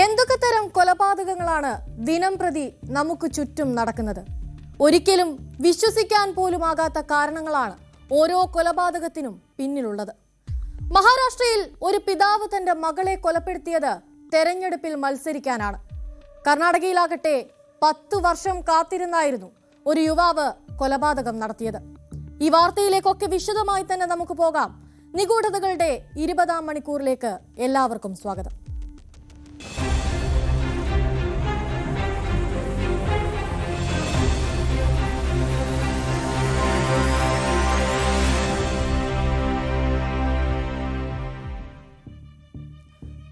എന്തൊക്കെ തരം കൊലപാതകങ്ങളാണ് ദിനംപ്രതി നമുക്ക് ചുറ്റും നടക്കുന്നത്? ഒരിക്കലും വിശ്വസിക്കാൻ പോലുമാകാത്ത കാരണങ്ങളാണ് ഓരോ കൊലപാതകത്തിനും പിന്നിലുള്ളത്. മഹാരാഷ്ട്രയിൽ ഒരു പിതാവ് തന്റെ മകളെ കൊലപ്പെടുത്തിയത് തെരഞ്ഞെടുപ്പിൽ മത്സരിക്കാനാണ്. കർണാടകയിലാകട്ടെ 10 വർഷം കാത്തിരുന്നായിരുന്നു ഒരു യുവാവ് കൊലപാതകം നടത്തിയത്. ഈ വാർത്തയിലേക്കൊക്കെ വിശദമായി തന്നെ നമുക്ക് പോകാം. നിഗൂഢതകളുടെ 20-ാം മണിക്കൂറിലേക്ക് എല്ലാവർക്കും സ്വാഗതം.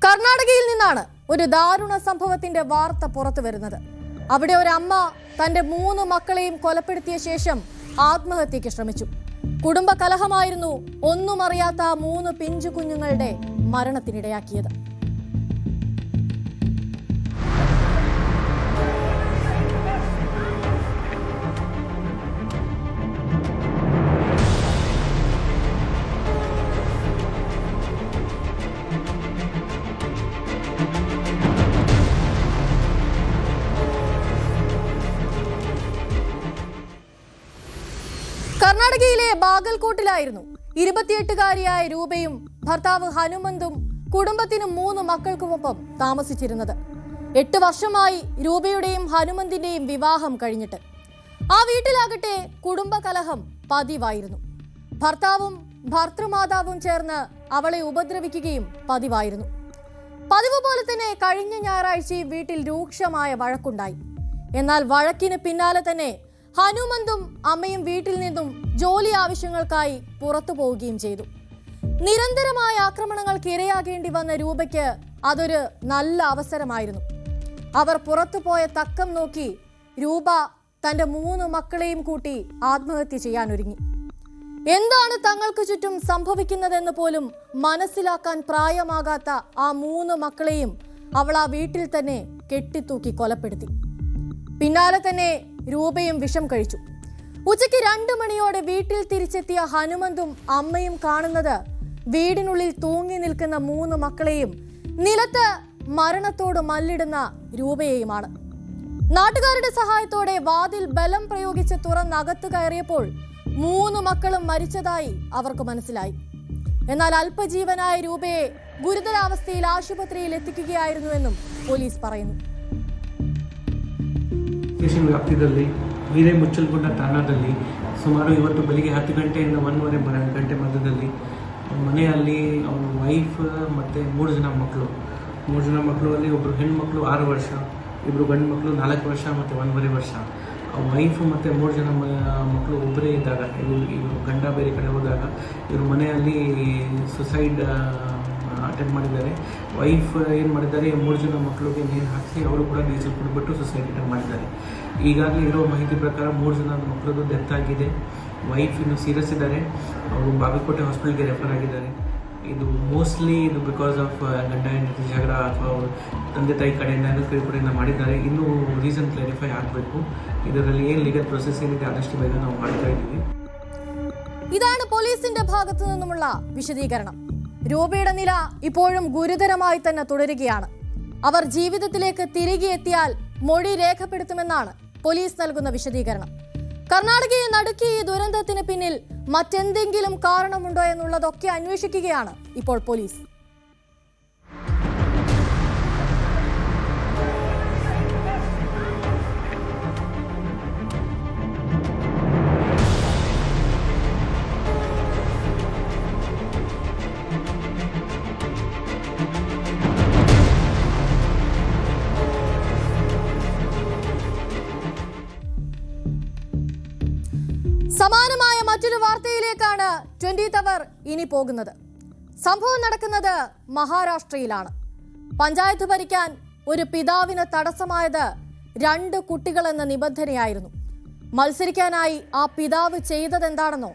കർണാടകയിൽ നിന്നാണ് ഒരു ദാരുണ സംഭവത്തിന്റെ വാർത്ത പുറത്തു വരുന്നത്. അവിടെ ഒരു അമ്മ തന്റെ 3 മക്കളെയും കൊലപ്പെടുത്തിയ ശേഷം ആത്മഹത്യക്ക് ശ്രമിച്ചു. കുടുംബ കലഹമായിരുന്നു ഒന്നും അറിയാത്ത 3 പിഞ്ചു കുഞ്ഞുങ്ങളുടെ മരണത്തിനിടയാക്കിയത്. കർണാടകയിലെ ബാഗൽകോട്ടിലായിരുന്നു 28-കാരിയായ രൂപയും ഭർത്താവ് ഹനുമന്തും കുടുംബത്തിനും 3 മക്കൾക്കുമൊപ്പം താമസിച്ചിരുന്നത്. 8 വർഷമായി രൂപയുടെയും ഹനുമന്തിന്റെയും വിവാഹം കഴിഞ്ഞിട്ട്. ആ വീട്ടിലാകട്ടെ കുടുംബകലഹം പതിവായിരുന്നു. ഭർത്താവും ഭർത്തൃമാതാവും ചേർന്ന് അവളെ ഉപദ്രവിക്കുകയും പതിവായിരുന്നു. പതിവ് പോലെ തന്നെ കഴിഞ്ഞ ഞായറാഴ്ച വീട്ടിൽ രൂക്ഷമായ വഴക്കുണ്ടായി. എന്നാൽ വഴക്കിന് പിന്നാലെ തന്നെ ഹനുമന്തും അമ്മയും വീട്ടിൽ നിന്നും ജോലി ആവശ്യങ്ങൾക്കായി പുറത്തു പോവുകയും ചെയ്തു. നിരന്തരമായ ആക്രമണങ്ങൾക്ക് ഇരയാകേണ്ടി വന്ന രൂപയ്ക്ക് അതൊരു നല്ല അവസരമായിരുന്നു. അവർ പുറത്തുപോയ തക്കം നോക്കി രൂപ തന്റെ 3 മക്കളെയും കൂട്ടി ആത്മഹത്യ ചെയ്യാനൊരുങ്ങി. എന്താണ് തങ്ങൾക്ക് ചുറ്റും സംഭവിക്കുന്നതെന്ന് പോലും മനസ്സിലാക്കാൻ പ്രായമാകാത്ത ആ 3 മക്കളെയും അവൾ ആ വീട്ടിൽ തന്നെ കെട്ടിത്തൂക്കി കൊലപ്പെടുത്തി. പിന്നാലെ തന്നെ രൂപയും വിഷം കഴിച്ചു. ഉച്ചയ്ക്ക് 2 മണിയോടെ വീട്ടിൽ തിരിച്ചെത്തിയ ഹനുമന്തും അമ്മയും കാണുന്നത് വീടിനുള്ളിൽ തൂങ്ങി നിൽക്കുന്ന 3 മക്കളെയും നിലത്ത് മരണത്തോട് മല്ലിടുന്ന രൂപയെയുമാണ്. നാട്ടുകാരുടെ സഹായത്തോടെ വാതിൽ ബലം പ്രയോഗിച്ച് തുറന്നകത്ത് കയറിയപ്പോൾ 3 മക്കളും മരിച്ചതായി അവർക്ക് മനസ്സിലായി. എന്നാൽ അല്പജീവനായ രൂപയെ ഗുരുതരാവസ്ഥയിൽ ആശുപത്രിയിൽ എത്തിക്കുകയായിരുന്നുവെന്നും പോലീസ് പറയുന്നു. ಸ್ಟೇಷನ್ ವ್ಯಾಪ್ತಿಯಲ್ಲಿ ಹಿರೇಮುಚ್ಚಲಗುಂಡ ಠಾಣಾದಲ್ಲಿ ಸುಮಾರು ಇವತ್ತು ಬೆಳಿಗ್ಗೆ 10 ಗಂಟೆಯಿಂದ 1:30 ಗಂಟೆ ಮಧ್ಯದಲ್ಲಿ ಮನೆಯಲ್ಲಿ ಅವನ ವೈಫ್ ಮತ್ತು 3 ಜನ ಮಕ್ಕಳು ಅಲ್ಲಿ ಒಬ್ಬರು ಹೆಣ್ಮಕ್ಳು 6 ವರ್ಷ, ಇಬ್ಬರು ಗಂಡು ಮಕ್ಕಳು 4 ವರ್ಷ ಮತ್ತು 1.5 ವರ್ಷ. ವೈಫ್ ಮತ್ತು 3 ಜನ ಮಕ್ಕಳು ಒಬ್ಬರೇ ಇದ್ದಾಗ ಇವರು ಗಂಡ ಬೇರೆ ಕಡೆ ಹೋದಾಗ ಇವರು ಮನೆಯಲ್ಲಿ ಸುಸೈಡ್ ಅಟೆಂಪ್ಟ್ ಮಾಡಿದ್ದಾರೆ. ವೈಫ್ ಏನು ಮಾಡಿದ್ದಾರೆ, 3 ಜನ ಮಕ್ಕಳಿಗೆ ನೀರು ಹಾಕಿ ಅವರು ಕೂಡ ಡೀಸೆಲ್ ಕುಡಿಬಿಟ್ಟು ಸುಸೈಡ್ ಅಟೆಂಪ್ಟ್ ಮಾಡಿದ್ದಾರೆ. ಈಗಾಗಲೇ ಇರೋ ಮಾಹಿತಿ ಪ್ರಕಾರ 3 ಜನ ಮಕ್ಕಳದ್ದು ಡೆತ್ ಆಗಿದೆ. ವೈಫ್ ಇನ್ನು ಸೀರಿಯಸ್ ಇದ್ದಾರೆ. ಅವರು ಬಾಗಲಕೋಟೆ ಹಾಸ್ಪಿಟಲ್ಗೆ ರೆಫರ್ ಆಗಿದ್ದಾರೆ. ಇದು ಮೋಸ್ಟ್ಲಿ ಇದು ಬಿಕಾಸ್ ಆಫ್ ಗಂಡ ಹೆಂಡತಿ ಜಗಳ ಅಥವಾ ತಂದೆ ತಾಯಿ ಕಡೆಯಿಂದ ಕಡೆಯಿಂದ ಮಾಡಿದ್ದಾರೆ. ಇನ್ನೂ ರೀಸನ್ ಕ್ಲಾರಿಫೈ ಆಗಬೇಕು. ಇದರಲ್ಲಿ ಏನು ಲೀಗಲ್ ಪ್ರೊಸೆಸ್ ಏನಿದೆ ಆದಷ್ಟು ಬೇಗ ನಾವು ಮಾಡ್ತಾ ಇದ್ದೀವಿ. ഇതാണ് പോലീസിന്റെ ഭാഗത്തു നിന്നുമുള്ള വിശദീകരണം. രൂപയുടെ നില ഇപ്പോഴും ഗുരുതരമായി തന്നെ തുടരുകയാണ്. അവർ ജീവിതത്തിലേക്ക് തിരികെ എത്തിയാൽ മൊഴി രേഖപ്പെടുത്തുമെന്നാണ് പോലീസ് നൽകുന്ന വിശദീകരണം. കർണാടകയെ നടുക്കിയ ഈ ദുരന്തത്തിന് പിന്നിൽ മറ്റെന്തെങ്കിലും കാരണമുണ്ടോ എന്നുള്ളതൊക്കെ അന്വേഷിക്കുകയാണ് ഇപ്പോൾ പോലീസ്. സമാനമായ മറ്റൊരു വാർത്തയിലേക്കാണ് 20th അവർ ഇനി പോകുന്നത്. സംഭവം നടക്കുന്നത് മഹാരാഷ്ട്രയിലാണ്. പഞ്ചായത്ത് ഭരിക്കാൻ ഒരു പിതാവിന് തടസ്സമായത് 2 കുട്ടികളെന്ന നിബന്ധനയായിരുന്നു. മത്സരിക്കാനായി ആ പിതാവ് ചെയ്തതെന്താണെന്നോ,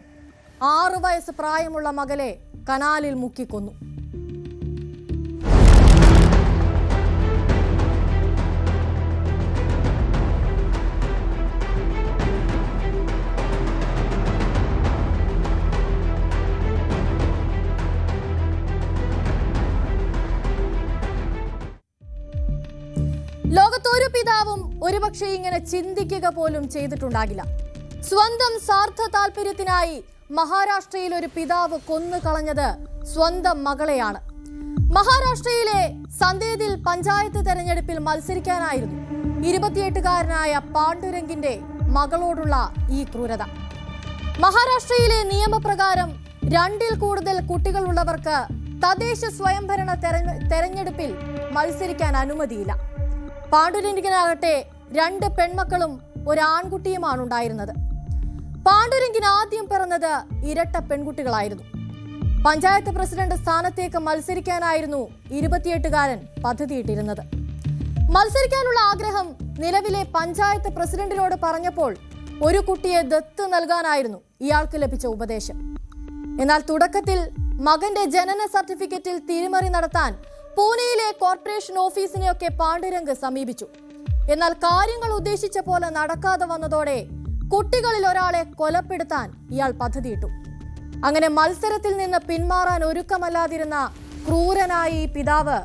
6 വയസ്സ് പ്രായമുള്ള മകളെ കനാലിൽ മുക്കിക്കൊന്നു. ഒരുപക്ഷെ ഇങ്ങനെ ചിന്തിക്കുക പോലും ചെയ്തിട്ടുണ്ടാകില്ല. സ്വന്തം സ്വാർത്ഥ താല്പര്യത്തിനായി മഹാരാഷ്ട്രയിൽ ഒരു പിതാവ് കൊന്നുകളഞ്ഞത് സ്വന്തം മകളെയാണ്. മഹാരാഷ്ട്രയിലെ സന്ദേദിൽ പഞ്ചായത്ത് തെരഞ്ഞെടുപ്പിൽ മത്സരിക്കാനായിരുന്നു 28-കാരനായ പാണ്ഡുരംഗിന്റെ മകളോടുള്ള ഈ ക്രൂരത. മഹാരാഷ്ട്രയിലെ നിയമപ്രകാരം 2-ൽ കൂടുതൽ കുട്ടികളുള്ളവർക്ക് തദ്ദേശ സ്വയംഭരണ തെരഞ്ഞെടുപ്പിൽ മത്സരിക്കാൻ അനുമതിയില്ല. പാണ്ഡുരംഗിനാകട്ടെ 2 പെൺമക്കളും ഒരു ആൺകുട്ടിയുമാണ് ഉണ്ടായിരുന്നത്. പാണ്ഡുരംഗിന് ആദ്യം പിറന്നത് ഇരട്ട പെൺകുട്ടികളായിരുന്നു. പഞ്ചായത്ത് പ്രസിഡന്റ് സ്ഥാനത്തേക്ക് മത്സരിക്കാനായിരുന്നു 28-കാരൻ പദ്ധതിയിട്ടിരുന്നത്. മത്സരിക്കാനുള്ള ആഗ്രഹം നിലവിലെ പഞ്ചായത്ത് പ്രസിഡന്റിനോട് പറഞ്ഞപ്പോൾ ഒരു കുട്ടിയെ ദത്ത് നൽകാനായിരുന്നു ഇയാൾക്ക് ലഭിച്ച ഉപദേശം. എന്നാൽ തുടക്കത്തിൽ മകന്റെ ജനന സർട്ടിഫിക്കറ്റിൽ തിരിമറി നടത്താൻ പൂനെയിലെ കോർപ്പറേഷൻ ഓഫീസിനെയൊക്കെ പാണ്ഡുരംഗ് സമീപിച്ചു. എന്നാൽ കാര്യങ്ങൾ ഉദ്ദേശിച്ച പോലെ നടക്കാതെ വന്നതോടെ കുട്ടികളിൽ ഒരാളെ കൊലപ്പെടുത്താൻ ഇയാൾ പദ്ധതിയിട്ടു. അങ്ങനെ മത്സരത്തിൽ നിന്ന് പിന്മാറാൻ ഒരുക്കമല്ലാതിരുന്ന ക്രൂരനായ ഈ പിതാവ്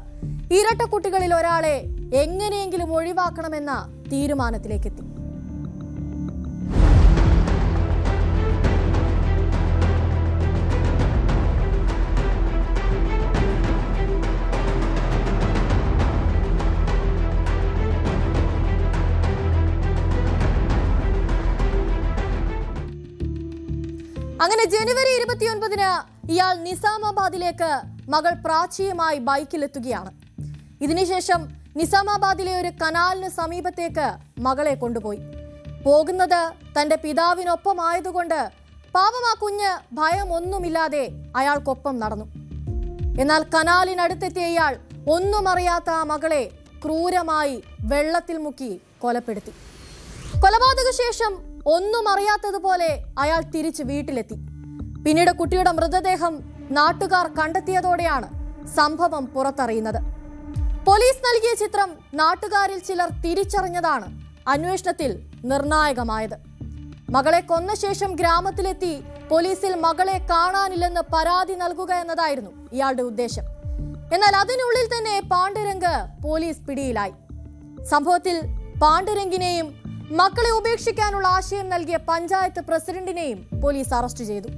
ഇരട്ട കുട്ടികളിൽ ഒരാളെ എങ്ങനെയെങ്കിലും ഒഴിവാക്കണമെന്ന തീരുമാനത്തിലേക്കെത്തി. അങ്ങനെ ജനുവരി 29-ന് ഇയാൾ നിസാമാബാദിലേക്ക് മകൾ പ്രാച്ചിയുമായി ബൈക്കിലെത്തുകയാണ്. ഇതിനുശേഷം നിസാമാബാദിലെ ഒരു കനാലിന് സമീപത്തേക്ക് മകളെ കൊണ്ടുപോയി. പോകുന്നത് തന്റെ പിതാവിനൊപ്പമായതുകൊണ്ട് പാവം ആ കുഞ്ഞ് ഭയമൊന്നുമില്ലാതെ അയാൾക്കൊപ്പം നടന്നു. എന്നാൽ കനാലിനടുത്തെത്തിയ ഇയാൾ ഒന്നും അറിയാത്ത ആ മകളെ ക്രൂരമായി വെള്ളത്തിൽ മുക്കി കൊലപ്പെടുത്തി. കൊലപാതക ശേഷം ഒന്നും അറിയാത്തതുപോലെ അയാൾ തിരിച്ച് വീട്ടിലെത്തി. പിന്നീട് കുട്ടിയുടെ മൃതദേഹം നാട്ടുകാർ കണ്ടെത്തിയതോടെയാണ് സംഭവം പുറത്തറിയുന്നത്. പോലീസ് നൽകിയ ചിത്രം നാട്ടുകാരിൽ ചിലർ തിരിച്ചറിഞ്ഞതാണ് അന്വേഷണത്തിൽ നിർണായകമായത്. മകളെ കൊന്ന ശേഷം ഗ്രാമത്തിലെത്തി പോലീസിൽ മകളെ കാണാനില്ലെന്ന് പരാതി നൽകുക എന്നതായിരുന്നു ഇയാളുടെ ഉദ്ദേശം. എന്നാൽ അതിനുള്ളിൽ തന്നെ പാണ്ഡുരംഗ് പോലീസ് പിടിയിലായി. സംഭവത്തിൽ പാണ്ഡുരംഗിനെയും മക്കളെ ഉപേക്ഷിക്കാനുള്ള ആശയം നൽകിയ പഞ്ചായത്ത് പ്രസിഡന്റിനെയും പോലീസ് അറസ്റ്റ് ചെയ്തു.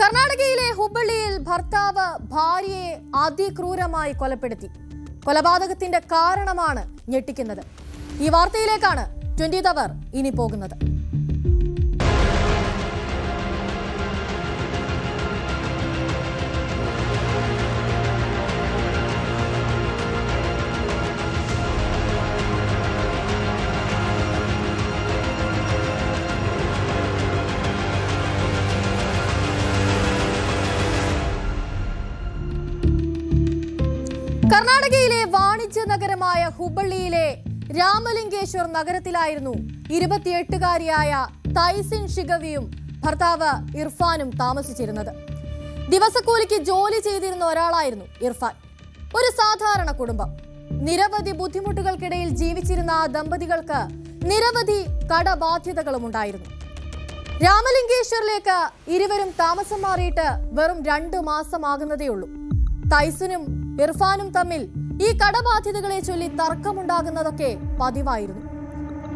കർണാടകയിലെ ഹുബ്ബള്ളിയിൽ ഭർത്താവ് ഭാര്യയെ അതിക്രൂരമായി കൊലപ്പെടുത്തി. കൊലപാതകത്തിന്റെ കാരണമാണ് ഞെട്ടിക്കുന്നത്. ഈ വാർത്തയിലേക്കാണ് 20th അവർ ഇനി പോകുന്നത്. കർണാടകയിലെ വാണിജ്യ നഗരമായ ഹുബ്ബള്ളിയിലെ രാമലിംഗേശ്വർ നഗരത്തിലായിരുന്നു 28-കാരിയായ തൈസിൻ ഷിഗവിയും ഭർത്താവ് ഇർഫാനും താമസിച്ചിരുന്നത്. ദിവസക്കൂലിക്ക് ജോലി ചെയ്തിരുന്ന ഒരാളായിരുന്നു ഇർഫാൻ. ഒരു സാധാരണ കുടുംബം. നിരവധി ബുദ്ധിമുട്ടുകൾക്കിടയിൽ ജീവിച്ചിരുന്ന ആ ദമ്പതികൾക്ക് നിരവധി കടബാധ്യതകളും ഉണ്ടായിരുന്നു. രാമലിംഗേശ്വറിലേക്ക് ഇരുവരും താമസം മാറിയിട്ട് വെറും 2 മാസമാകുന്നതേയുള്ളൂ. തൈസിനും ഇർഫാനും തമ്മിൽ ഈ കടബാധ്യതകളെ ചൊല്ലി തർക്കമുണ്ടാകുന്നതൊക്കെ പതിവായിരുന്നു.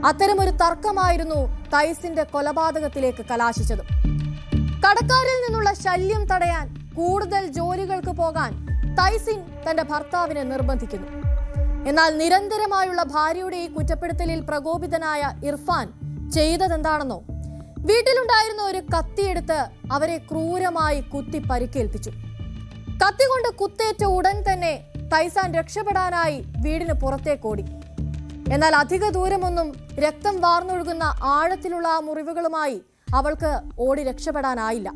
അത്തരമൊരു തർക്കമായിരുന്നു തൈസിന്റെ കൊലപാതകത്തിലേക്ക് കലാശിച്ചത്. കടക്കാരിൽ നിന്നുള്ള ശല്യം തടയാൻ കൂടുതൽ ജോലികൾക്ക് പോകാൻ തൈസിൻ തന്റെ ഭർത്താവിനെ നിർബന്ധിക്കുന്നു. എന്നാൽ നിരന്തരമായുള്ള ഭാര്യയുടെ ഈ കുറ്റപ്പെടുത്തലിൽ പ്രകോപിതനായ ഇർഫാൻ ചെയ്തതെന്താണെന്നോ, വീട്ടിലുണ്ടായിരുന്ന ഒരു കത്തിയെടുത്ത് അവരെ ക്രൂരമായി കുത്തി പരിക്കേൽപ്പിച്ചു. കത്തി കൊണ്ട് കുത്തേറ്റ ഉടൻ തന്നെ തൈസാൻ രക്ഷപ്പെടാനായി വീടിന് പുറത്തേക്കോടി. എന്നാൽ അധിക ദൂരമൊന്നും രക്തം വാർന്നൊഴുകുന്ന ആഴത്തിലുള്ള ആ മുറിവുകളുമായി അവൾക്ക് ഓടി രക്ഷപ്പെടാനായില്ല.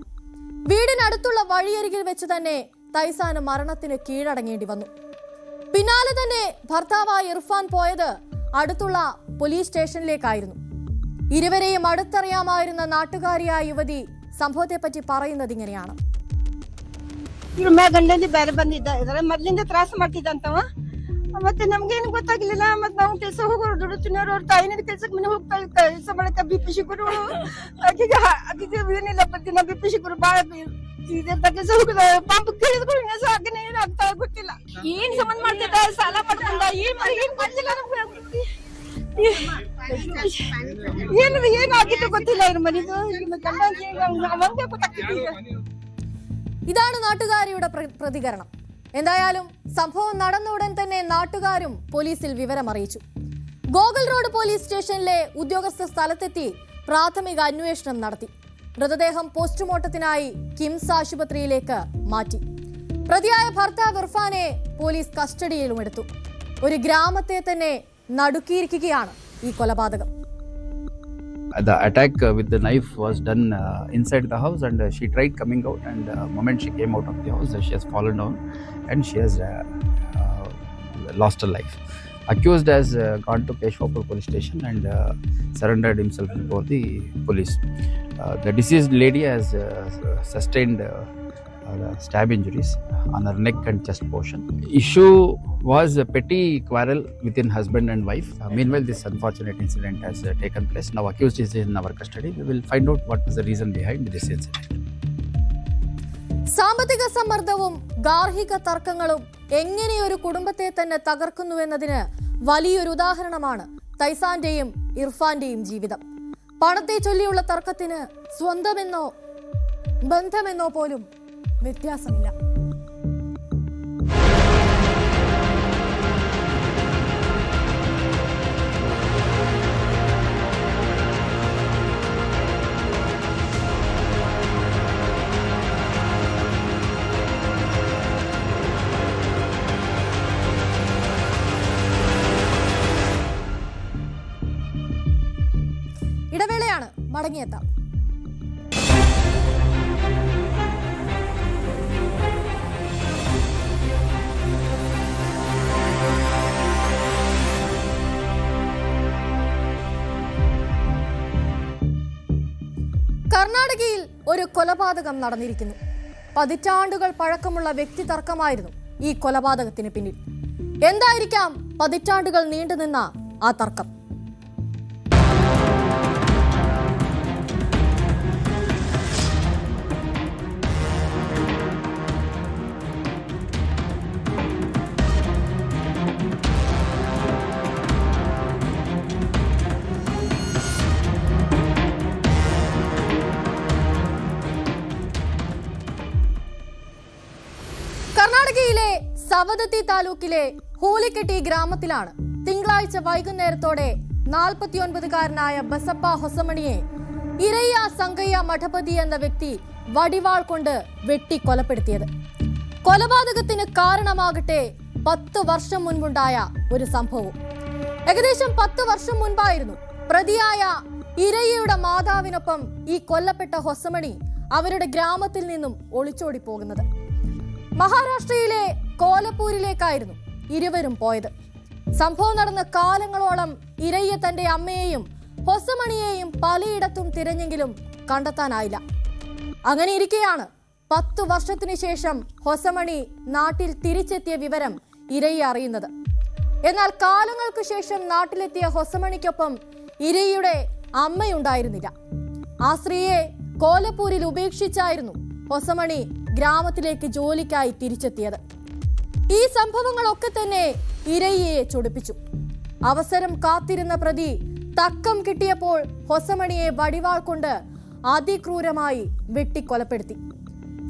വീടിനടുത്തുള്ള വഴിയരികിൽ വെച്ച് തന്നെ തൈസാന് മരണത്തിന് കീഴടങ്ങേണ്ടി വന്നു. പിന്നാലെ തന്നെ ഭർത്താവായ ഇർഫാൻ പോയത് അടുത്തുള്ള പോലീസ് സ്റ്റേഷനിലേക്കായിരുന്നു. ഇരുവരെയും അടുത്തറിയാമായിരുന്ന നാട്ടുകാരിയായ യുവതി സംഭവത്തെപ്പറ്റി പറയുന്നത് ഇങ്ങനെയാണ്. ಗಂಡಂದಿ ಬೇರೆ ಬಂದಿದ್ದ ಇದ್ರೆ ಮೊದ್ಲಿಂದ ತ್ರಾಸ ಮಾಡ್ತಿದ್ದಂತವ ಮತ್ತೆ ನಮ್ಗೇನು ಗೊತ್ತಾಗ್ಲಿಲ್ಲ. ಮತ್ತೆ ನಾವು ಕೆಲಸ ಹೋಗೋರು ದುಡುತ್ತಿನವ್ರು, ಅವ್ರ ತಾಯಿನ ಕೆಲ್ಸಕ್ಕೆ ಮನೆ ಹೋಗ್ತಾ ಕೆಲಸ ಮಾಡಕ್ಕೆ BP ಶುಗರು ಆಕೆಗೆ ಏನಿಲ್ಲ, ದಿನ BP ಶುಗರು ಬಾಳ ಇದಂತ ಕೆಲಸ ಹೋಗುದ. ಪಂಪ್ ಕೇಳಿದ್ರು ಸಾಕನೆ ಏನಾಗ್ತಾ ಗೊತ್ತಿಲ್ಲ. ಏನ್ ಸಂಬಂಧ ಮಾಡ್ತಿದ್ದ, ಸಾಲ ಮಾಡ್ಕೊಂಡ, ಏನ್ ಗೊತ್ತಿಲ್ಲ ನಮ್ಗೆ. ಏನಾಗಿತ್ತು ಗೊತ್ತಿಲ್ಲ. ಇವ್ರ ಮನೆದು ಗಂಡ ಗೊತ್ತಾಗ್ತಿದ್ದೀಗ. ഇതാണ് നാട്ടുകാരിയുടെ പ്രതികരണം. എന്തായാലും സംഭവം നടന്ന ഉടൻ തന്നെ നാട്ടുകാരും പോലീസിൽ വിവരം അറിയിച്ചു. ഗോകുൽ റോഡ് പോലീസ് സ്റ്റേഷനിലെ ഉദ്യോഗസ്ഥർ സ്ഥലത്തെത്തി പ്രാഥമിക അന്വേഷണം നടത്തി. മൃതദേഹം പോസ്റ്റ്മോർട്ടത്തിനായി കിംസ് ആശുപത്രിയിലേക്ക് മാറ്റി. പ്രതിയായ ഭർത്താവ് ഇർഫാനെ പോലീസ് കസ്റ്റഡിയിലും എടുത്തു. ഒരു ഗ്രാമത്തെ തന്നെ നടുക്കിയിരിക്കുകയാണ് ഈ കൊലപാതകം. The attack with the knife was done inside the house, and she tried coming out, and the moment she came out of the house, she has fallen down and she has lost her life. Accused has gone to Peshwapur police station and surrendered himself before the police. The deceased lady has sustained stab injuries on her neck and chest portion. Issue was a petty quarrel within husband and wife. Meanwhile, this unfortunate incident has taken place. Now accused is in our custody. We will find out what is the reason behind this incident. സാമ്പത്തിക സമ്മർദ്ദവും ഗാർഹിക തർക്കങ്ങളും എങ്ങനെ ഒരു കുടുംബത്തെ തന്നെ തകർക്കുന്നുവെന്നതിന് വലിയൊരു ഉദാഹരണമാണ് തൈസാന്റെയും ഇർഫാന്റെയും ജീവിതം. പണത്തെ ചൊല്ലിയുള്ള തർക്കത്തിന് സ്വന്തമെന്നോ ബന്ധമെന്നോ പോലും വ്യത്യാസമില്ല. ഇടവേളയാണ്, മടങ്ങിയെത്താം. കർണാടകയിൽ ഒരു കൊലപാതകം നടന്നിരിക്കുന്നു. പതിറ്റാണ്ടുകൾ പഴക്കമുള്ള വ്യക്തി തർക്കമായിരുന്നു ഈ കൊലപാതകത്തിന് പിന്നിൽ. എന്തായിരിക്കാം പതിറ്റാണ്ടുകൾ നീണ്ടുനിന്ന ആ തർക്കം? കർണാടകയിലെ സവദത്തി താലൂക്കിലെ ഹൂലിക്കെട്ടി ഗ്രാമത്തിലാണ് തിങ്കളാഴ്ച വൈകുന്നേരത്തോടെ 49-കാരനായ ബസപ്പ ഹൊസമണിയെ ഇരയ്യ സംഗയ്യ മഠപതി എന്ന വ്യക്തി വടിവാൾ കൊണ്ട് വെട്ടി കൊലപ്പെടുത്തിയത്. കൊലപാതകത്തിന് കാരണമാകട്ടെ 10 വർഷം മുൻപുണ്ടായ ഒരു സംഭവം. ഏകദേശം 10 വർഷം മുൻപായിരുന്നു പ്രതിയായ ഇരയ്യയുടെ മാതാവിനൊപ്പം ഈ കൊല്ലപ്പെട്ട ഹൊസമണി അവരുടെ ഗ്രാമത്തിൽ നിന്നും ഒളിച്ചോടി പോകുന്നത്. മഹാരാഷ്ട്രയിലെ കോലപ്പൂരിലേക്കായിരുന്നു ഇരുവരും പോയത്. സംഭവം നടന്ന കാലങ്ങളോളം ഇരയ്യ തന്റെ അമ്മയെയും ഹൊസമണിയെയും പലയിടത്തും തിരഞ്ഞെങ്കിലും കണ്ടെത്താനായില്ല. അങ്ങനെ ഇരിക്കെയാണ് 10 വർഷത്തിന് ശേഷം ഹൊസമണി നാട്ടിൽ തിരിച്ചെത്തിയ വിവരം ഇരയ്യ അറിയുന്നത്. എന്നാൽ കാലങ്ങൾക്ക് ശേഷം നാട്ടിലെത്തിയ ഹൊസമണിക്കൊപ്പം ഇരയ്യയുടെ അമ്മയുണ്ടായിരുന്നില്ല. ആ സ്ത്രീയെ കോലപ്പൂരിൽ ഉപേക്ഷിച്ചായിരുന്നു ഹൊസമണി ഗ്രാമത്തിലേക്ക് ജോലിക്കായി തിരിച്ചെത്തിയത്. ഈ സംഭവങ്ങളൊക്കെ തന്നെ ഇരയ്യയെ ചൊടിപ്പിച്ചു. അവസരം കാത്തിരുന്ന പ്രതി തക്കം കിട്ടിയപ്പോൾ ഹൊസമണിയെ വടിവാൾ കൊണ്ട് അതിക്രൂരമായി വെട്ടിക്കൊലപ്പെടുത്തി.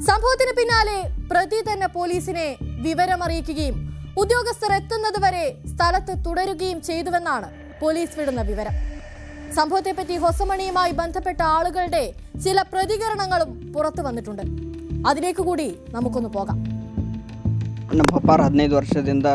സംഭവത്തിന് പിന്നാലെ പ്രതി തന്നെ പോലീസിനെ വിവരമറിയിക്കുകയും ഉദ്യോഗസ്ഥർ എത്തുന്നതുവരെ സ്ഥലത്ത് തുടരുകയും ചെയ്തുവെന്നാണ് പോലീസ് വിടുന്ന വിവരം. സംഭവത്തെപ്പറ്റി ഹൊസമണിയുമായി ബന്ധപ്പെട്ട ആളുകളുടെ ചില പ്രതികരണങ്ങളും പുറത്തു വന്നിട്ടുണ്ട്. അതിലേക്ക് കൂടി നമുക്കൊന്ന് പോകാം. ನಮ್ಮ ಅಪ್ಪಾರು 15 ವರ್ಷದಿಂದ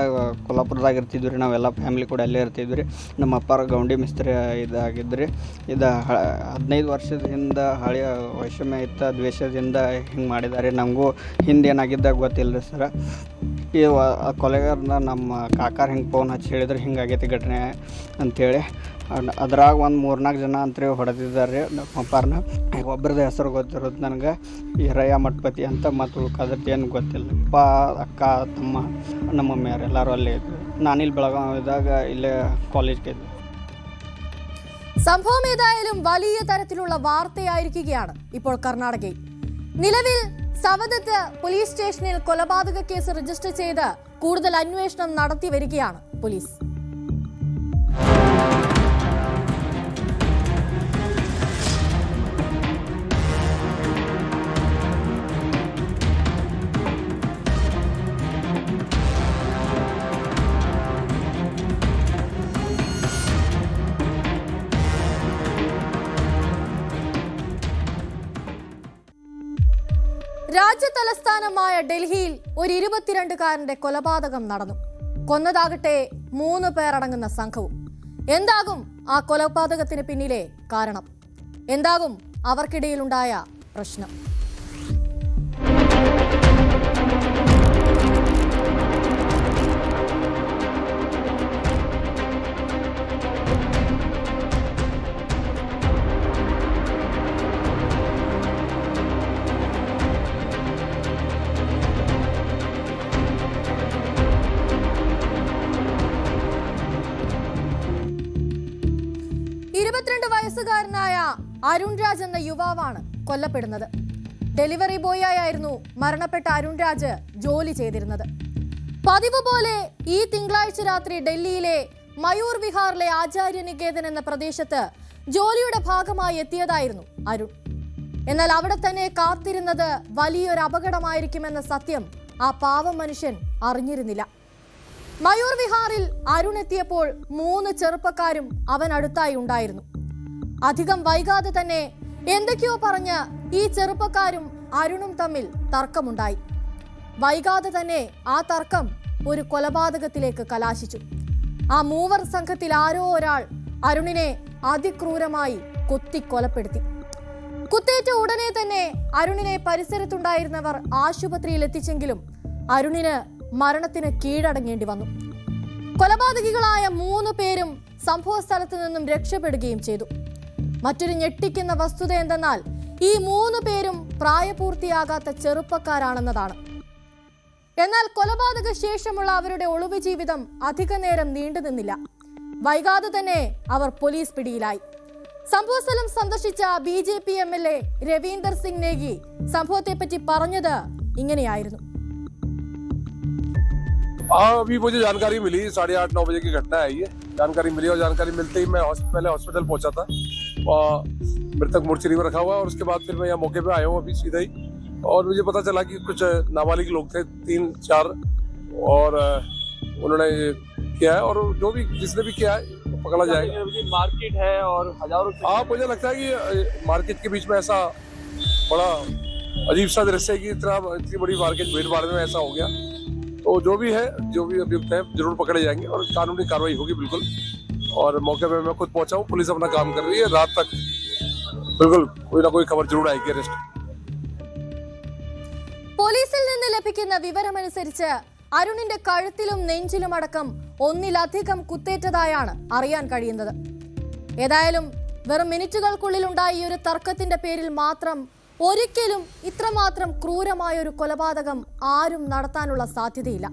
ಕೊಲ್ಲಾಪುರದಾಗ ಇರ್ತಿದ್ವಿ ರೀ. ನಾವೆಲ್ಲ ಫ್ಯಾಮಿಲಿ ಕೂಡ ಅಲ್ಲೇ ಇರ್ತಿದ್ವಿ ರೀ. ನಮ್ಮ ಅಪ್ಪಾರು ಗೌಂಡಿ ಮಿಸ್ತ್ರಿ ಇದಾಗಿದ್ರಿ. 15 ವರ್ಷದಿಂದ ಹಳೆಯ ವೈಷಮ್ಯ ಇತ್ತ ದ್ವೇಷದಿಂದ ಹಿಂಗೆ ಮಾಡಿದ್ದಾರೆ. ನಮಗೂ ಹಿಂದೆ ಏನಾಗಿದ್ದಾಗ ಗೊತ್ತಿಲ್ಲ ರೀ ಸರ. ಈ ಕೊಲೆಗಾರನ ನಮ್ಮ ಕಾಕಾರ ಹಿಂಗೆ ಫೋನ್ ಹಚ್ಚಿ ಹೇಳಿದ್ರೆ ಹಿಂಗಾಗೈತಿ ಘಟನೆ ಅಂಥೇಳಿ. ಅದ್ರಾಗ ಒಂದು 3-4 ಜನ ಅಂತೇಳಿ ಹೊಡೆದಿದ್ದಾರೆ ನಮ್ಮ ಅಪ್ಪಾರನ್ನ. ಒಬ್ಬರದ ಹೆಸರು ಗೊತ್ತಿರೋದು ನನಗೆ ಈರಯ್ಯ ಮಠಪತಿ ಅಂತ, ಮತ್ತು ಉಳ್ಕಾದ್ರದ್ದು ಏನು ಗೊತ್ತಿಲ್ಲ. ಅಪ್ಪ, ಅಕ್ಕ, ತಮ್ಮ, ನಮ್ಮ ಮಮ್ಮಿಯರು ಎಲ್ಲರೂ ಅಲ್ಲೇ ಇದ್ದರು. നാനിൽ ബളഗാവിದಾಗ ഇല്ലേ കോളേജിൽ. സംഭവം ഏതായാലും വലിയ തരത്തിലുള്ള വാർത്തയായിരിക്കുകയാണ് ഇപ്പോൾ കർണാടകയിൽ. നിലവിൽ സവദത്ത് പോലീസ് സ്റ്റേഷനിൽ കൊലപാതക കേസ് രജിസ്റ്റർ ചെയ്ത് കൂടുതൽ അന്വേഷണം നടത്തി വരികയാണ് പോലീസ്. രാജ്യതലസ്ഥാനമായ ഡൽഹിയിൽ ഒരു 22-കാരന്റെ കൊലപാതകം നടന്നു. കൊന്നതാകട്ടെ 3 പേരടങ്ങുന്ന സംഘവും. എന്താകും ആ കൊലപാതകത്തിന് പിന്നിലെ കാരണം? എന്താകും അവർക്കിടയിലുണ്ടായ പ്രശ്നം? വയസ്സുകാരനായ അരുൺ രാജ് എന്ന യുവാവാണ് കൊല്ലപ്പെടുന്നത്. ഡെലിവറി ബോയായിരുന്നു മരണപ്പെട്ട അരുൺ രാജ് ജോലി ചെയ്തിരുന്നത്. പതിവ് പോലെ ഈ തിങ്കളാഴ്ച രാത്രി ഡൽഹിയിലെ മയൂർ വിഹാറിലെ ആചാര്യ നികേതൻ എന്ന പ്രദേശത്ത് ജോലിയുടെ ഭാഗമായി എത്തിയതായിരുന്നു അരുൺ. എന്നാൽ അവിടെ തന്നെ കാത്തിരുന്നത് വലിയൊരു അപകടമായിരിക്കുമെന്ന സത്യം ആ പാവം മനുഷ്യൻ അറിഞ്ഞിരുന്നില്ല. മയൂർ വിഹാറിൽ അരുൺ എത്തിയപ്പോൾ 3 ചെറുപ്പക്കാരും അവനടുത്തായി ഉണ്ടായിരുന്നു. അധികം വൈകാതെ തന്നെ എന്തൊക്കെയോ പറഞ്ഞ് ഈ ചെറുപ്പക്കാരും അരുണും തമ്മിൽ തർക്കമുണ്ടായി. വൈകാതെ തന്നെ ആ തർക്കം ഒരു കൊലപാതകത്തിലേക്ക് കലാശിച്ചു. ആ 3 സംഘത്തിൽ ആരോ ഒരാൾ അരുണിനെ അതിക്രൂരമായി കൊലപ്പെടുത്തി. കുത്തേറ്റ ഉടനെ തന്നെ അരുണിനെ പരിസരത്തുണ്ടായിരുന്നവർ ആശുപത്രിയിൽ എത്തിച്ചെങ്കിലും അരുണിന് മരണത്തിന് കീഴടങ്ങേണ്ടി വന്നു. കൊലപാതകികളായ 3 പേരും സംഭവ സ്ഥലത്ത് നിന്നും രക്ഷപ്പെടുകയും ചെയ്തു. മറ്റൊരു ഞെട്ടിക്കുന്ന വസ്തുത എന്തെന്നാൽ ഈ 3 പേരും പ്രായപൂർത്തിയാകാത്ത ചെറുപ്പക്കാരാണെന്നതാണ്. എന്നാൽ കൊലപാതക ശേഷമുള്ള അവരുടെ ഒളിവ് ജീവിതം അധിക നേരം നീണ്ടുനിന്നില്ല. വൈകാതെ തന്നെ അവർ പോലീസ് പിടിയിലായി. സംഭവസ്ഥലം സന്ദർശിച്ച BJP MLA രവീന്ദർ സിംഗ് നേഗി സംഭവത്തെപ്പറ്റി പറഞ്ഞത് ഇങ്ങനെയായിരുന്നു. अभी मुझे जानकारी मिली 8:30-9 बजे की घटना है ये. जानकारी मिली और जानकारी मिलते ही मैं पहले हॉस्पिटल पहुंचा था और मृतक मोर्चरी में रखा हुआ और उसके बाद फिर मैं यहाँ मौके पे आया हूँ अभी सीधा ही. और मुझे पता चला कि कुछ नाबालिग लोग थे 3-4 और उन्होंने किया है और जो भी जिसने भी किया है पकड़ा जाएगा. मार्केट है और हजारों. हाँ, मुझे लगता है कि मार्केट के बीच में ऐसा बड़ा अजीब सा दृश्य है कि इतनी बड़ी मार्केट भीड़ भाड़ में ऐसा हो गया. तो जो भी है, जो भी अभियुक्त है जरूर पकड़े जाएंगे और कानूनी कार्रवाई होगी बिल्कुल. और मौके पे मैं खुद पहुंचा हूँ. पुलिस अपना काम कर रही है. रात तक बिल्कुल कोई ना कोई खबर जरूर आएगी अरेस्ट. പോലീസിൽ നിന്ന് ലഭിക്കുന്ന വിവരമനുസരിച്ച് അരുണിന്റെ കഴുത്തിലും നെഞ്ചിലും അടക്കം 1-ലധികം കുത്തേറ്റതായാണ് അറിയാൻ കഴിയുന്നത്. ഏതായാലും വെറും മിനിറ്റുകൾക്കുള്ളിൽ ഉണ്ടായ ഈ ഒരു തർക്കത്തിന്റെ പേരിൽ മാത്രം ഒരിക്കലും ഇത്രമാത്രം ക്രൂരമായ ഒരു കൊലപാതകം ആരും നടത്താനുള്ള സാധ്യതയില്ല.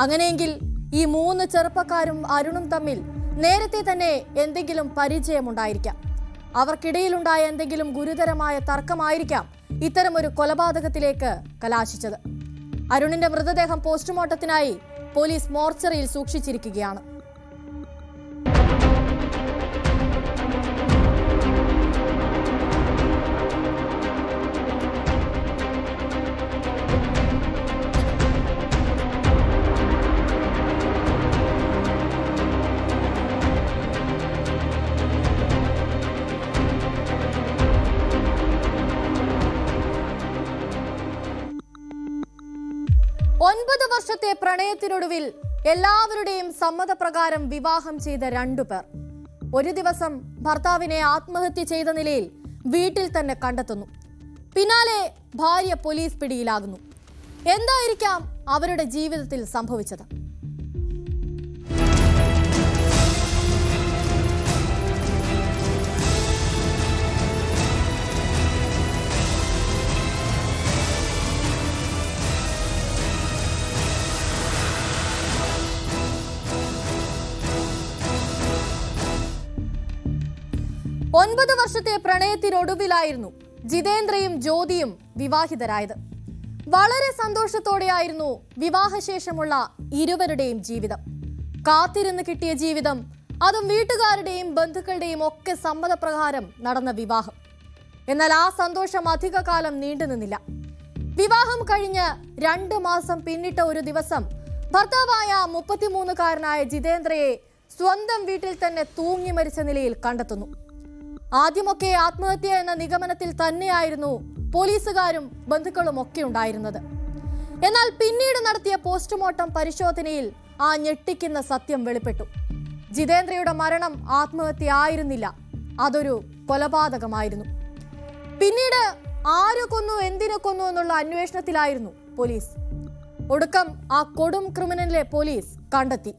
അങ്ങനെയെങ്കിൽ ഈ 3 ചെറുപ്പക്കാരും അരുണും തമ്മിൽ നേരത്തെ തന്നെ എന്തെങ്കിലും പരിചയമുണ്ടായിരിക്കാം. അവർക്കിടയിലുണ്ടായ എന്തെങ്കിലും ഗുരുതരമായ തർക്കമായിരിക്കാം ഇത്തരമൊരു കൊലപാതകത്തിലേക്ക് കലാശിച്ചത്. അരുണിന്റെ മൃതദേഹം പോസ്റ്റ്മോർട്ടത്തിനായി പോലീസ് മോർച്ചറിയിൽ സൂക്ഷിച്ചിരിക്കുകയാണ്. ഒൻപത് വർഷത്തെ പ്രണയത്തിനൊടുവിൽ എല്ലാവരുടെയും സമ്മതപ്രകാരം വിവാഹം ചെയ്ത 2 പേർ ഒരു ദിവസം ഭർത്താവിനെ ആത്മഹത്യ ചെയ്ത നിലയിൽ വീട്ടിൽ തന്നെ കണ്ടെത്തുന്നു. പിന്നാലെ ഭാര്യ പോലീസ് പിടിയിലാകുന്നു. എന്തായിരിക്കാം അവരുടെ ജീവിതത്തിൽ സംഭവിച്ചത്? ഒൻപത് വർഷത്തെ പ്രണയത്തിനൊടുവിലായിരുന്നു ജിതേന്ദ്രയും ജ്യോതിയും വിവാഹിതരായത്. വളരെ സന്തോഷത്തോടെയായിരുന്നു വിവാഹശേഷമുള്ള ഇരുവരുടെയും ജീവിതം. കാത്തിരുന്ന് കിട്ടിയ ജീവിതം, അതും വീട്ടുകാരുടെയും ബന്ധുക്കളുടെയും ഒക്കെ സമ്മതപ്രകാരം നടന്ന വിവാഹം. എന്നാൽ ആ സന്തോഷം അധികകാലം നീണ്ടുനിന്നില്ല. വിവാഹം കഴിഞ്ഞ് 2 മാസം പിന്നിട്ട ഒരു ദിവസം ഭർത്താവായ 33-കാരനായ ജിതേന്ദ്രയെ സ്വന്തം വീട്ടിൽ തന്നെ തൂങ്ങി മരിച്ച നിലയിൽ കണ്ടെത്തുന്നു. ആദ്യമൊക്കെ ആത്മഹത്യ എന്ന നിഗമനത്തിൽ തന്നെയായിരുന്നു പോലീസുകാരും ബന്ധുക്കളും ഒക്കെ ഉണ്ടായിരുന്നത്. എന്നാൽ പിന്നീട് നടത്തിയ പോസ്റ്റ്മോർട്ടം പരിശോധനയിൽ ആ ഞെട്ടിക്കുന്ന സത്യം വെളിപ്പെട്ടു. ജിതേന്ദ്രയുടെ മരണം ആത്മഹത്യ ആയിരുന്നില്ല, അതൊരു കൊലപാതകമായിരുന്നു. പിന്നീട് ആര് കൊന്നു, എന്തിനു കൊന്നു എന്നുള്ള അന്വേഷണത്തിലായിരുന്നു പോലീസ്. ഒടുക്കം ആ കൊടും ക്രിമിനലിനെ പോലീസ് കണ്ടെത്തി.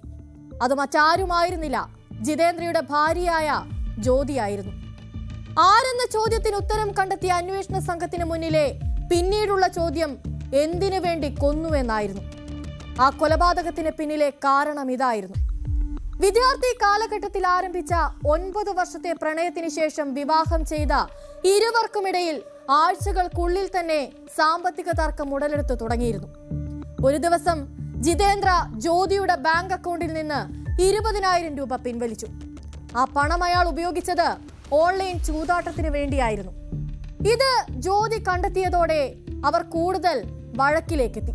അത് മറ്റാരുമായിരുന്നില്ല, ജിതേന്ദ്രയുടെ ഭാര്യയായ ജ്യോതിയായിരുന്നു. ആരെന്ന ചോദ്യത്തിന് ഉത്തരം കണ്ടെത്തിയ അന്വേഷണ സംഘത്തിന് മുന്നിലെ പിന്നീടുള്ള ചോദ്യം എന്തിനു വേണ്ടി കൊന്നുവെന്നായിരുന്നു. ആ കൊലപാതകത്തിന് പിന്നിലെ കാരണം ഇതായിരുന്നു. വിദ്യാർത്ഥി കാലഘട്ടത്തിൽ ആരംഭിച്ച 9 വർഷത്തെ പ്രണയത്തിന് ശേഷം വിവാഹം ചെയ്ത ഇരുവർക്കുമിടയിൽ ആഴ്ചകൾക്കുള്ളിൽ തന്നെ സാമ്പത്തിക തർക്കം ഉടലെടുത്തു തുടങ്ങിയിരുന്നു. ഒരു ദിവസം ജിതേന്ദ്ര ജ്യോതിയുടെ ബാങ്ക് അക്കൗണ്ടിൽ നിന്ന് 20,000 രൂപ പിൻവലിച്ചു. ആ പണം അയാൾ ഉപയോഗിച്ചത് ഓൺലൈൻ ചൂതാട്ടത്തിന് വേണ്ടിയായിരുന്നു. ഇത് ജ്യോതി കണ്ടെത്തിയതോടെ അവർ കൂടുതൽ വഴക്കിലേക്കെത്തി.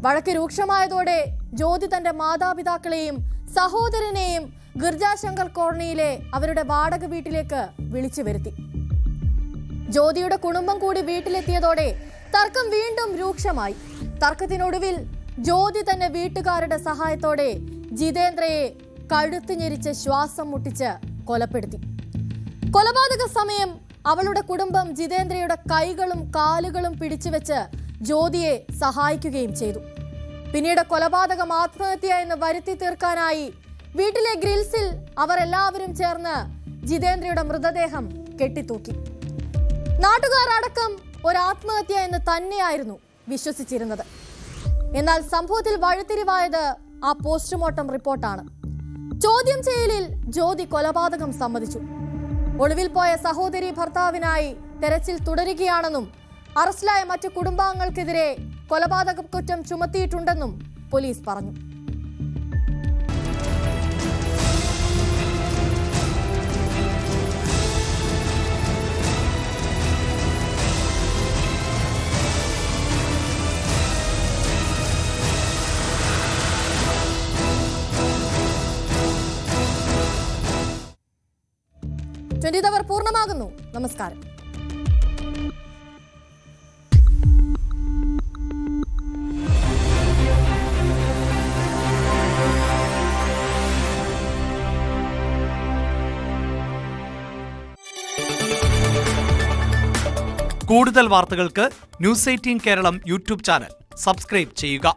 വഴക്ക് രൂക്ഷമായതോടെ ജ്യോതി തന്റെ മാതാപിതാക്കളെയും സഹോദരനെയും ഗിർജാശങ്കർ കോളനിയിലെ അവരുടെ വാടക വീട്ടിലേക്ക് വിളിച്ചു വരുത്തി. ജ്യോതിയുടെ കുടുംബം കൂടി വീട്ടിലെത്തിയതോടെ തർക്കം വീണ്ടും രൂക്ഷമായി. തർക്കത്തിനൊടുവിൽ ജ്യോതി തന്നെ വീട്ടുകാരുടെ സഹായത്തോടെ ജിതേന്ദ്രയെ കഴുത്ത് ഞെരിച്ച് ശ്വാസം മുട്ടിച്ച് കൊലപ്പെടുത്തി. കൊലപാതക സമയം അവളുടെ കുടുംബം ജിതേന്ദ്രയുടെ കൈകളും കാലുകളും പിടിച്ചുവെച്ച് ജ്യോതിയെ സഹായിക്കുകയും ചെയ്തു. പിന്നീട് കൊലപാതകം ആത്മഹത്യ എന്ന് വരുത്തി തീർക്കാനായി വീട്ടിലെ ഗ്രിൽസിൽ അവർ എല്ലാവരും ചേർന്ന് ജിതേന്ദ്രയുടെ മൃതദേഹം കെട്ടിത്തൂക്കി. നാട്ടുകാർ അടക്കം ഒരു ആത്മഹത്യ എന്ന് തന്നെയായിരുന്നു വിശ്വസിച്ചിരുന്നത്. എന്നാൽ സംഭവത്തിൽ വഴിത്തിരിവായത് ആ പോസ്റ്റ്മോർട്ടം റിപ്പോർട്ടാണ്. ചോദ്യം ചെയ്യലിൽ ജ്യോതി കൊലപാതകം സമ്മതിച്ചു. ഒളിവിൽ പോയ സഹോദരി ഭർത്താവിനായി തെരച്ചിൽ തുടരുകയാണെന്നും അറസ്റ്റിലായ മറ്റു കുടുംബാംഗങ്ങൾക്കെതിരെ കൊലപാതക കുറ്റം ചുമത്തിയിട്ടുണ്ടെന്നും പോലീസ് പറഞ്ഞു. അവർ പൂർണ്ണമാകുന്നു. നമസ്കാരം. കൂടുതൽ വാർത്തകൾക്ക് news 18 Keralam YouTube channel subscribe ചെയ്യുക.